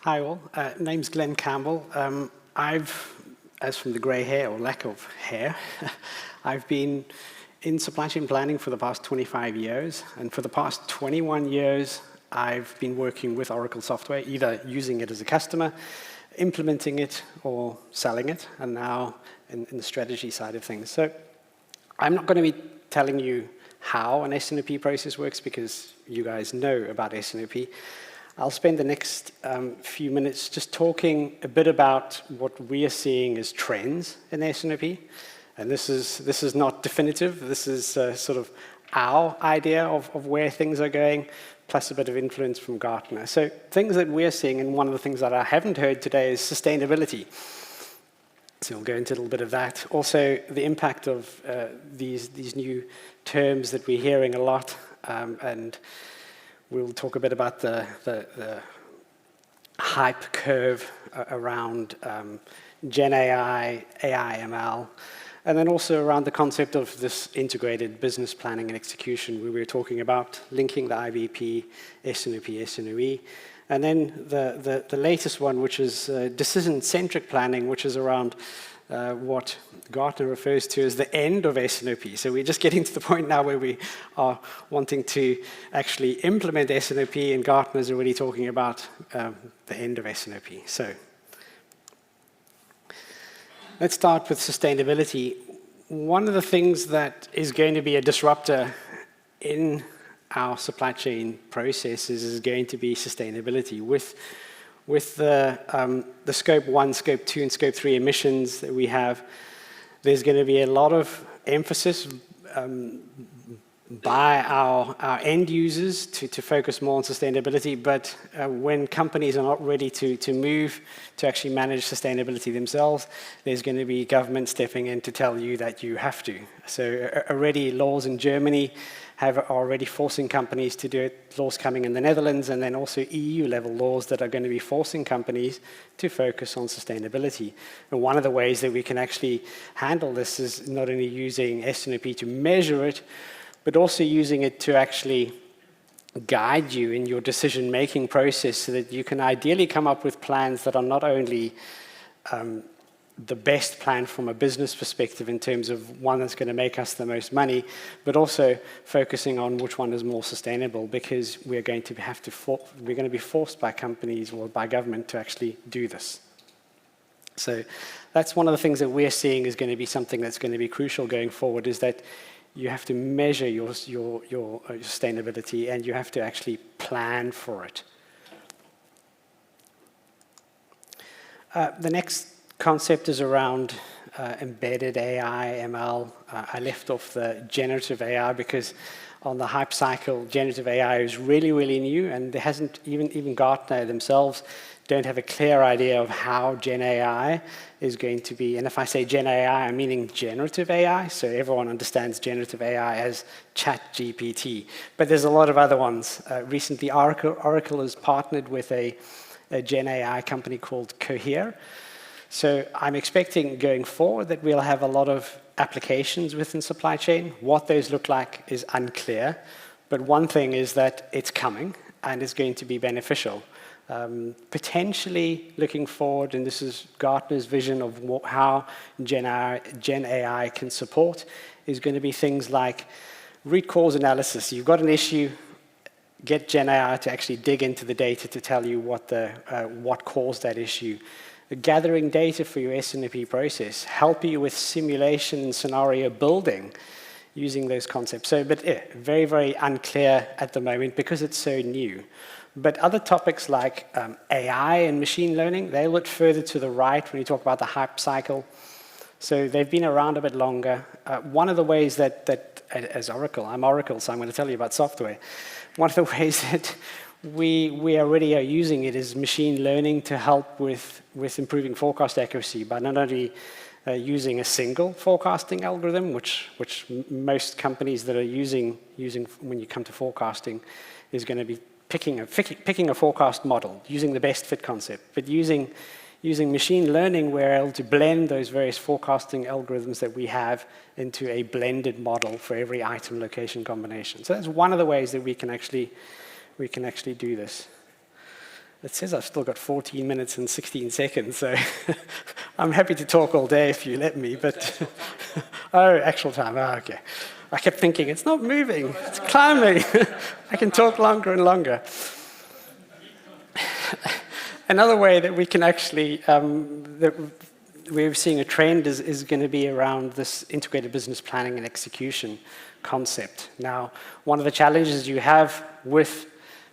Hi all, name's Glenn Campbell. As from the grey hair or lack of hair, I've been in supply chain planning for the past 25 years, and for the past 21 years, I've been working with Oracle software, either using it as a customer, implementing it, or selling it, and now in the strategy side of things. So I'm not going to be telling you how an S&OP process works because you guys know about S&OP. I'll spend the next few minutes just talking a bit about what we are seeing as trends in S&OP. And this is not definitive. This is sort of our idea of where things are going, plus a bit of influence from Gartner. So things that we're seeing, and one of the things that I haven't heard today is sustainability. So we'll go into a little bit of that. Also, the impact of these new terms that we're hearing a lot, and we'll talk a bit about the hype curve around Gen AI, AI, ML, and then also around the concept of this integrated business planning and execution, where we're talking about linking the IBP, S&OP, S&OE, and then the latest one, which is decision-centric planning, which is around what Gartner refers to as the end of S&OP. So we're just getting to the point now where we are wanting to actually implement S&OP, and Gartner is already talking about the end of S&OP. So let's start with sustainability. One of the things that is going to be a disruptor in our supply chain processes is going to be sustainability. With the Scope 1, Scope 2, and Scope 3 emissions that we have, there's going to be a lot of emphasis by our end users to focus more on sustainability, but when companies are not ready to move to actually manage sustainability themselves, there's going to be government stepping in to tell you that you have to. So already laws in Germany are already forcing companies to do it, laws coming in the Netherlands, and then also EU-level laws that are going to be forcing companies to focus on sustainability. And one of the ways that we can actually handle this is not only using S&OP to measure it, but also using it to actually guide you in your decision-making process so that you can ideally come up with plans that are not only the best plan from a business perspective in terms of one that's going to make us the most money, but also focusing on which one is more sustainable, because we're going to be forced by companies or by government to actually do this. So that's one of the things that we're seeing is going to be something that's going to be crucial going forward, is that you have to measure your sustainability, and you have to actually plan for it. The next concept is around embedded AI, ML. I left off the generative AI because on the hype cycle, generative AI is really, really new, and there hasn't, even Gartner themselves don't have a clear idea of how Gen AI is going to be. And if I say Gen AI, I'm meaning generative AI, so everyone understands generative AI as ChatGPT. But there's a lot of other ones. Recently, Oracle has partnered with a Gen AI company called Cohere. So I'm expecting going forward that we'll have a lot of applications within supply chain. What those look like is unclear, but one thing is that it's coming and it's going to be beneficial. Potentially looking forward, and this is Gartner's vision of how Gen AI can support, is going to be things like root cause analysis. You've got an issue, get Gen AI to actually dig into the data to tell you what caused that issue. Gathering data for your S&OP process, help you with simulation and scenario building using those concepts. So, but very, very unclear at the moment because it's so new. But other topics like AI and machine learning, they're a little further to the right when you talk about the hype cycle. So they've been around a bit longer. One of the ways that as Oracle, I'm Oracle, so I'm going to tell you about software. One of the ways that we already are using it is machine learning to help with improving forecast accuracy by not only using a single forecasting algorithm, which most companies that are using when you come to forecasting is going to be picking a forecast model, using the best fit concept, but using machine learning, we're able to blend those various forecasting algorithms that we have into a blended model for every item location combination. So that's one of the ways that we can actually do this. It says I've still got 14 minutes and 16 seconds, so I'm happy to talk all day if you let me, but... Oh, actual time, okay. I kept thinking, it's not moving, it's climbing. I can talk longer and longer. Another way that we can actually, that we're seeing a trend is going to be around this integrated business planning and execution concept. Now, one of the challenges you have with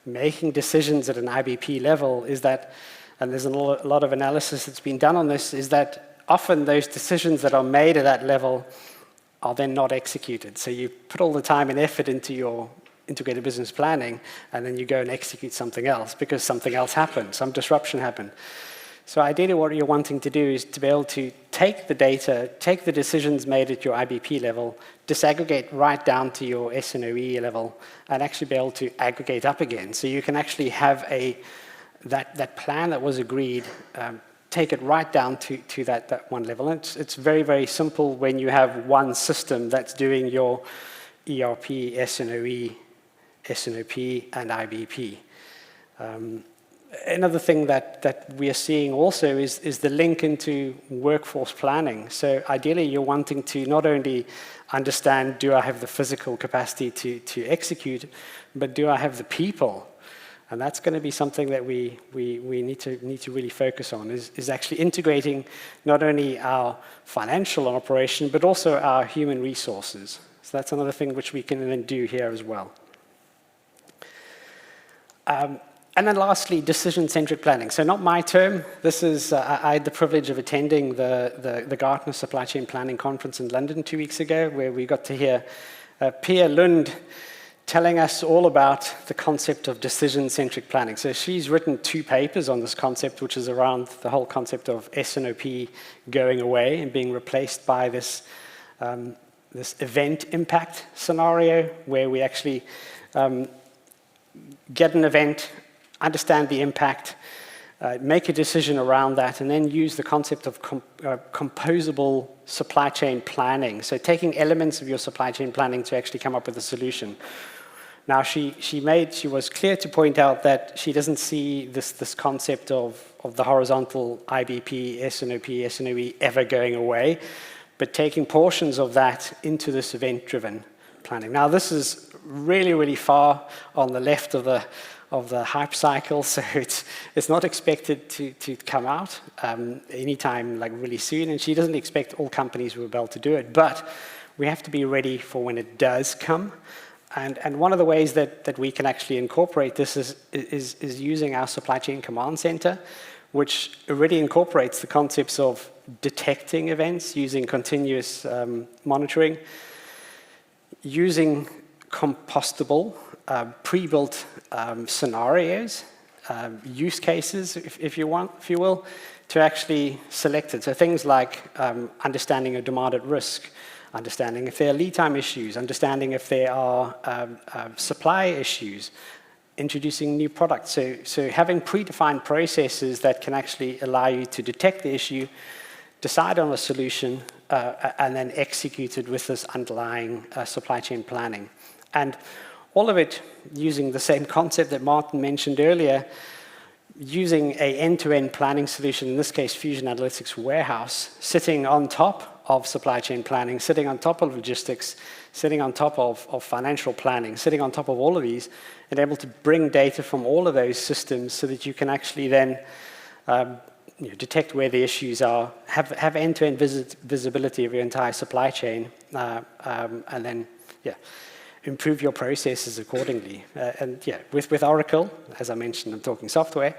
making decisions at an IBP level is that, and there's a lot of analysis that's been done on this, is that often those decisions that are made at that level are then not executed. So you put all the time and effort into your integrated business planning, and then you go and execute something else because something else happened, some disruption happened. So ideally what you're wanting to do is to be able to take the data, take the decisions made at your IBP level, disaggregate right down to your S&OE level, and actually be able to aggregate up again. So you can actually have that plan that was agreed, take it right down to that one level. And it's very, very simple when you have one system that's doing your ERP, S&OE, S&OP, and IBP. Another thing that we are seeing also is the link into workforce planning. So ideally, you're wanting to not only understand, do I have the physical capacity to execute, but do I have the people? And that's going to be something that we need to really focus on, is actually integrating not only our financial operation, but also our human resources. So that's another thing which we can then do here as well. And then lastly, decision-centric planning. So not my term. This is, I had the privilege of attending the Gartner Supply Chain Planning Conference in London 2 weeks ago, where we got to hear Pia Lund telling us all about the concept of decision-centric planning. So she's written 2 papers on this concept, which is around the whole concept of S&OP going away and being replaced by this, this event impact scenario, where we actually get an event, understand the impact, make a decision around that, and then use the concept of composable supply chain planning. So taking elements of your supply chain planning to actually come up with a solution. Now, she was clear to point out that she doesn't see this concept of the horizontal IBP, S&OP, S&OE ever going away, but taking portions of that into this event-driven planning. Now, this is really, really far on the left of the hype cycle, so it's not expected to come out anytime like really soon, and she doesn't expect all companies will be able to do it, but we have to be ready for when it does come. And one of the ways that we can actually incorporate this is using our supply chain command center, which already incorporates the concepts of detecting events using continuous monitoring, using compostable, pre-built scenarios, use cases, if you will, to actually select it. So things like understanding a demand at risk, understanding if there are lead time issues, understanding if there are supply issues, introducing new products. So having predefined processes that can actually allow you to detect the issue, decide on a solution, and then execute it with this underlying supply chain planning. And all of it using the same concept that Martin mentioned earlier, using an end-to-end planning solution, in this case Fusion Analytics Warehouse, sitting on top of supply chain planning, sitting on top of logistics, sitting on top of financial planning, sitting on top of all of these, and able to bring data from all of those systems so that you can actually then detect where the issues are, have end-to-end visibility of your entire supply chain, and then, improve your processes accordingly. And with Oracle, as I mentioned, I'm talking software,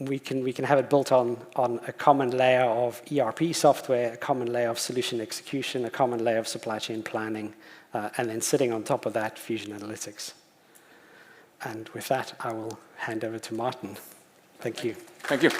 we can have it built on a common layer of ERP software, a common layer of solution execution, a common layer of supply chain planning, and then sitting on top of that, Fusion Analytics. And with that, I will hand over to Martin. Thank you. Thank you.